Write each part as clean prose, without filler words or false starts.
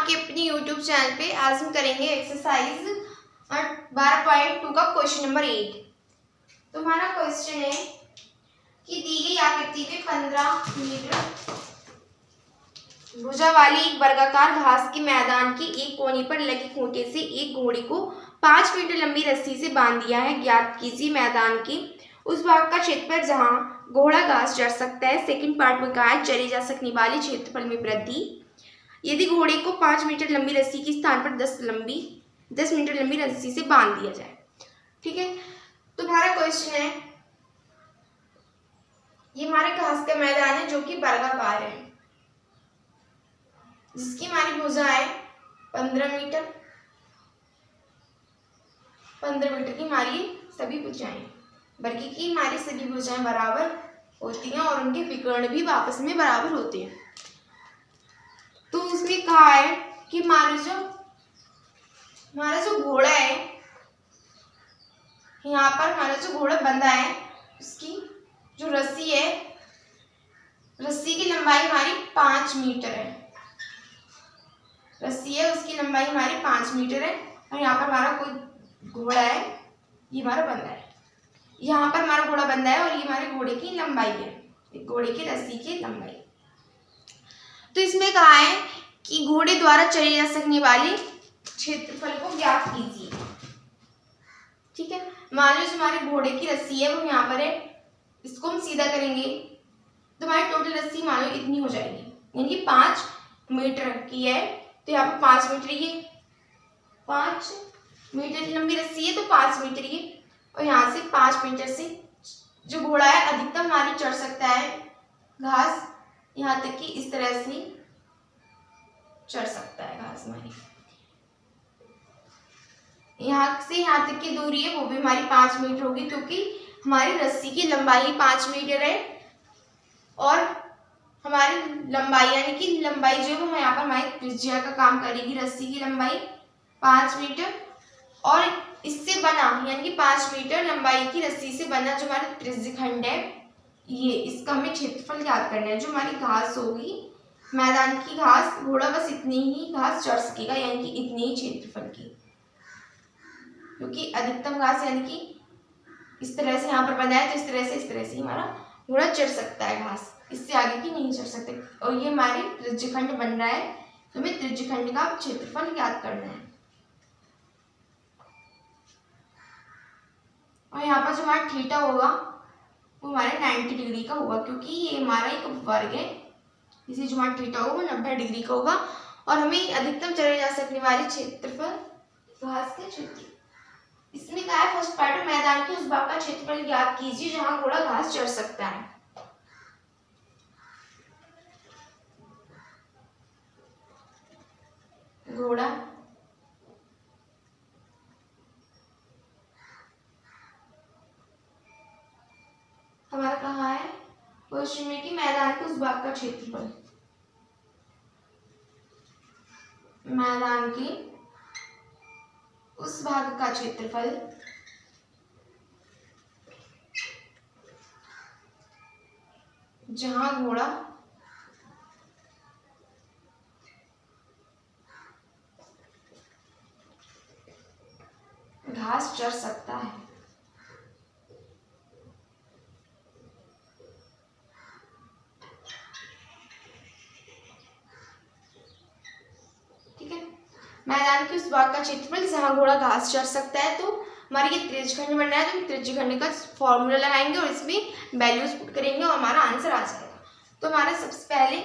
आपके अपने YouTube channel पे। आज हम करेंगे एक्सरसाइज 12.2 का क्वेश्चन नंबर 8। तुम्हारा क्वेश्चन है कि दी गई आकृति में 15 मीटर भुजा वाली एक वर्गाकार घास के मैदान के एक कोने पर लगी खूंटे से एक घोड़े को 5 मीटर लंबी रस्सी से बांध दिया है। ज्ञात कीजिए मैदान के उस भाग का क्षेत्रफल जहां घोड़ा घास चढ़ सकता है। सेकंड पार्ट में कहा है चले जा सकने वाले क्षेत्रफल में वृद्धि यदि घोड़े को 5 मीटर लंबी रस्सी के स्थान पर 10 मीटर लंबी रस्सी से बांध दिया जाए। ठीक है, तुम्हारा क्वेश्चन है, ये हमारे घास का मैदान है जो कि वर्गाकार है, जिसकी हमारी भुजा है 15 मीटर की हमारी सभी भुजाएं, वर्गी की हमारी सभी भुजाएं बराबर होती हैं और उनके विकर्ण भी आपस में बराबर होते हैं। तो उसमें कहा है कि हमारा जो घोड़ा है, यहाँ पर हमारा जो घोड़ा बंधा है उसकी जो रस्सी है, रस्सी की लंबाई हमारी 5 मीटर है। रस्सी है उसकी लंबाई हमारी 5 मीटर है और यहाँ पर हमारा कोई घोड़ा है, ये हमारा बंधा है। यहाँ पर हमारा घोड़ा बंधा है और ये हमारे घोड़े की लंबाई है, घोड़े की रस्सी की लंबाई। तो इसमें कहा है कि घोड़े द्वारा चले जा सकने वाले क्षेत्रफल को ज्ञात कीजिए। ठीक है, मान लो हमारे घोड़े की रस्सी है वो यहाँ पर है, इसको हम सीधा करेंगे तो हमारी टोटल रस्सी मान लो इतनी हो जाएगी, यानी कि 5 मीटर की है। तो यहाँ पर 5 मीटर, ये 5 मीटर लंबी रस्सी है तो 5 मीटर ये, और यहाँ से 5 मीटर से जो घोड़ा है अधिकतम हमारी चढ़ सकता है घास, यहाँ तक कि इस तरह से चढ़ सकता है घास हमारी। यहाँ से यहाँ तक की दूरी है वो भी हमारी 5 मीटर होगी, क्योंकि हमारी रस्सी की लंबाई 5 मीटर है और हमारी लंबाई यानी कि लंबाई जो है वो यहाँ पर हमारी त्रिज्या का काम करेगी। रस्सी की लंबाई 5 मीटर और इससे बना यानी कि 5 मीटर लंबाई की रस्सी से बना जो हमारा त्रिज्यखंड है, ये इसका हमें क्षेत्रफल याद करना है। जो हमारी घास होगी मैदान की घास, घोड़ा बस इतनी ही घास चढ़ सकेगा, यानी कि इतनी ही क्षेत्रफल की, क्योंकि अधिकतम घास यानी कि इस तरह से यहाँ पर बना है तो इस तरह से हमारा घोड़ा चढ़ सकता है घास, इससे आगे की नहीं चढ़ सकते। और ये हमारे त्रिज्यखंड बन रहा है, तो हमें त्रिज्यखंड का क्षेत्रफल याद करना है। और यहाँ पर जो हमारा थीटा होगा वो हमारे 90 डिग्री का होगा, क्योंकि ये हमारा एक वर्ग है, इसी जो हमारा थीटा होगा वो 90 डिग्री का होगा। और हमें अधिकतम चले जा सकने वाले क्षेत्रफल घास के क्षेत्र, इसमें क्या है फर्स्ट पार्ट मैदान के उस भाग का क्षेत्रफल ज्ञात कीजिए जहां घोड़ा घास चढ़ सकता है। घोड़ा हमारा कहाँ है क्वेश्चन में कि मैदान के उस भाग का क्षेत्रफल, मैदान के उस भाग का क्षेत्रफल जहां घोड़ा घास चढ़ सकता है। ठीक है, मैदान के उस भाग का क्षेत्रफल जहां घोड़ा घास चढ़ सकता है। तो हमारी ये त्रिज्यखंड बन रहा है, तो हम त्रिज्यखंड का फॉर्मूला लगाएंगे और इसमें वैल्यूज पुट करेंगे और हमारा आंसर आ जाएगा। तो हमारा सबसे पहले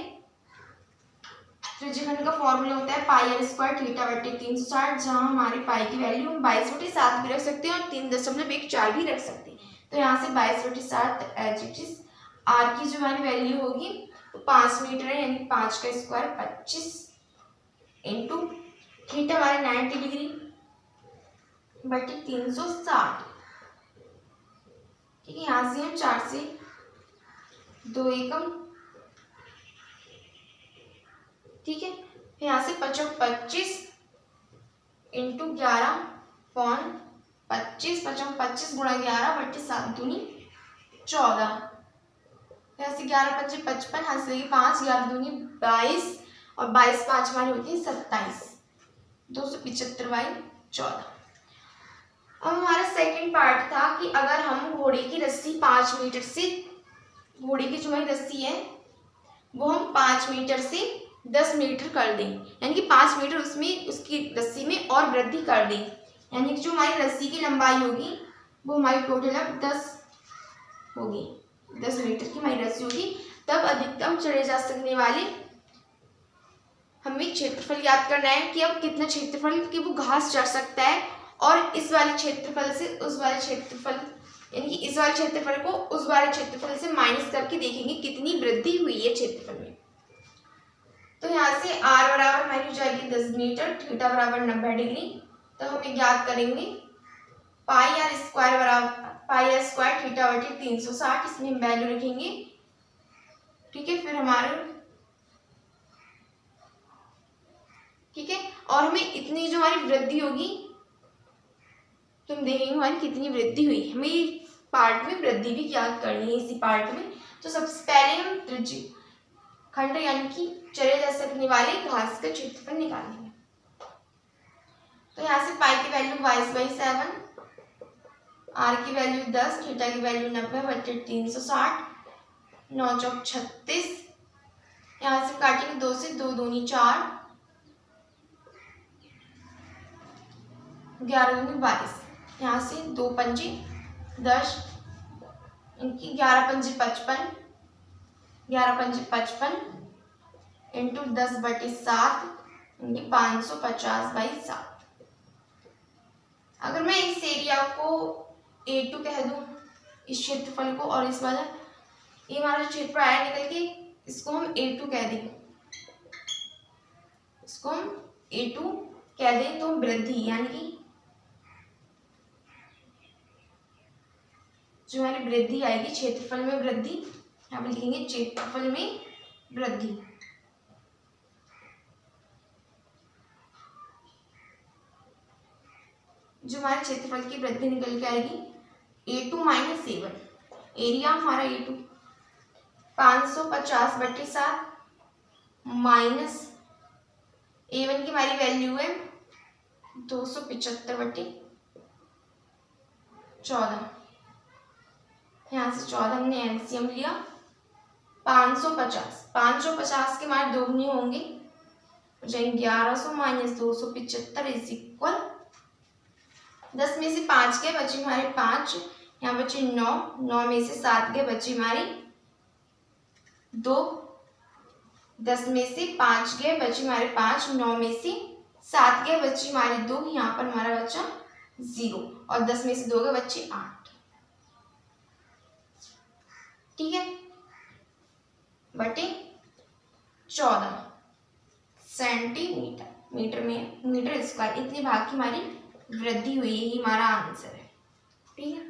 त्रिज्यखंड का फॉर्मूला होता है पाई r स्क्वायर थीटा बटे 360, जहां हमारी पाई की वैल्यू हम 22/7 भी रख सकते हैं और 3.14 भी रख सकते हैं। तो यहाँ से 22/7 एज इट इज, आर की जो हमारी वैल्यू होगी वो 5 मीटर है, यानी 5 का स्क्वायर 25 इंटू थीटा हमारे 90 डिग्री बटे 360। ठीक है, यहाँ से हम 4 से 2 एकम, ठीक है, यहाँ से 25 इंटू 11/25, 25 गुणा 11 बटे 7 दूनी 14, यहाँ से 11 × 5 = 55, यहाँ से 5, 11 दूनी 22 और 22 5 हमारी होती है 27, 275 बाई 14। अब हमारा सेकंड पार्ट था कि अगर हम घोड़े की रस्सी 5 मीटर से, घोड़े की जो हमारी रस्सी है वो हम 5 मीटर से 10 मीटर कर दें, यानी कि 5 मीटर उसमें उसकी रस्सी में और वृद्धि कर दें, यानी कि जो हमारी रस्सी की लंबाई होगी वो हमारी टोटल अब 10 होगी, 10 मीटर की हमारी रस्सी होगी। तब अधिकतम चढ़े जा सकने वाले हमें क्षेत्रफल याद करना है कि अब कितना क्षेत्रफल की वो घास चढ़ सकता है, और इस वाले क्षेत्रफल से उस वाले क्षेत्रफल, यानी कि इस वाले क्षेत्रफल को उस वाले क्षेत्रफल से माइनस करके देखेंगे कितनी वृद्धि हुई है क्षेत्रफल में। तो यहाँ से r बराबर हमारी हो जाएगी 10 मीटर, थीटा बराबर 90 डिग्री। तो हम याद करेंगे पाई आर स्क्वायर बराबर पाई आर स्क्वायर थीटा बटे 360, इसमें हम वैल्यू रखेंगे। ठीक है, फिर हमारे ठीक है, और हमें इतनी जो हमारी वृद्धि होगी तो हम देखेंगे हमारी कितनी वृद्धि हुई। हमें पार्ट में वृद्धि भी याद करनी है इसी पार्ट में। तो सबसे पहले हम त्रिज्य खंड यानी कि चले जा सकने वाले घास का क्षेत्रफल निकालेंगे। तो यहाँ से पाई की वैल्यू 22/7, आर की वैल्यू 10, थीटा की वैल्यू 90 बटे 360, 9 चौक 36। यहाँ से काटेंगे 2 से, 2 दूनी 4, 11 दूनी 22। यहाँ से 2 पंजे 10, इनकी 11 पंजे 55, 11 पंजे 55 इंटू 10 बटे 7, इनकी 550/7। अगर मैं इस एरिया को A2 कह दूं, इस क्षेत्रफल को, और इस वाला ये हमारा क्षेत्र आया निकल के, इसको हम A2 कह दें, इसको हम A2 कह दें, तो वृद्धि यानी कि जो हमारी वृद्धि आएगी क्षेत्रफल में वृद्धि, यहाँ पे लिखेंगे क्षेत्रफल में वृद्धि। जो हमारे क्षेत्रफल की वृद्धि निकल के आएगी A2 माइनस A1, एरिया हमारा A2 550/7 माइनस A1 की हमारी वैल्यू है 275/14। यहाँ से 14 हमने एलसीएम लिया, 550 के हमारे दोगुने होंगे, 1100 माइनस 275 इज इक्वल 10 में से 5 गए बचे हमारे 5, यहाँ बचे 9, 9 में से 7 गए बचे हमारी 2, 10 में से 5 गए बचे हमारे 5, 9 में से 7 गए बचे हमारे 2, यहाँ पर हमारा बचा 0, और 10 में से 2 गए बचे 8। ठीक है, बटे 14 सेंटीमीटर, मीटर में मीटर स्क्वायर, इतने भाग की हमारी वृद्धि हुई, यही हमारा आंसर है। ठीक है।